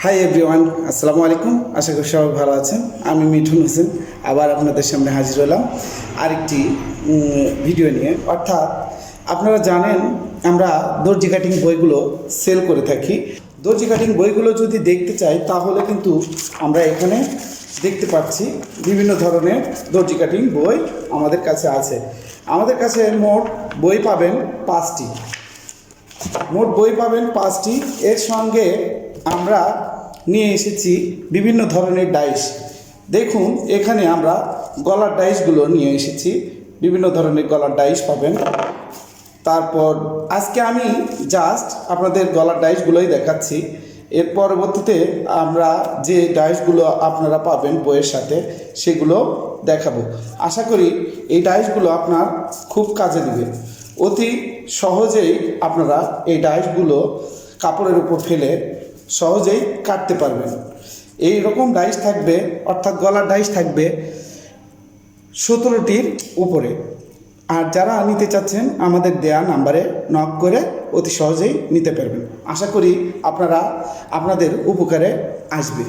Hi everyone, আসসালামু আলাইকুম। আশা করি সবাই ভালো আছেন। আমি মিঠুন হোসেন আবার আপনাদের সামনে হাজির হলাম আরেকটি ভিডিও নিয়ে। অর্থাৎ আপনারা জানেন আমরা দর্জি কাটিং বইগুলো সেল করে থাকি। দর্জি কাটিং বইগুলো যদি দেখতে চাই তাহলে কিন্তু আমরা এখানে দেখতে পাচ্ছি বিভিন্ন ধরনের দর্জি কাটিং বই আমাদের কাছে আছে। আমাদের কাছে মোট বই পাবেন 5টি। মোট বই পাবেন 5টি। এর সঙ্গে আমরা নিয়ে এসেছি বিভিন্ন ধরনের ডাইস। দেখুন এখানে আমরা গলার ডাইসগুলো নিয়ে এসেছি, বিভিন্ন ধরনের গলার ডাইস পাবেন। তারপর আজকে আমি জাস্ট আপনাদের গলার ডাইসগুলোই দেখাচ্ছি। এর পরবর্তীতে আমরা যে ডাইসগুলো আপনারা পাবেন বইয়ের সাথে সেগুলো দেখাবো। আশা করি এই ডাইসগুলো আপনার খুব কাজে দেবে। অতি সহজেই আপনারা এই ডাইসগুলো কাপড়ের উপর ফেলে সহজেই কাটতে পারবেন। এই রকম ডাইস থাকবে, অর্থাৎ গলার ডাইস থাকবে 17টির উপরে। আর যারা নিতে চাচ্ছেন আমাদের দেয়া নাম্বারে নক করে অতি সহজেই নিতে পারবেন। আশা করি আপনাদের উপকারে আসবে।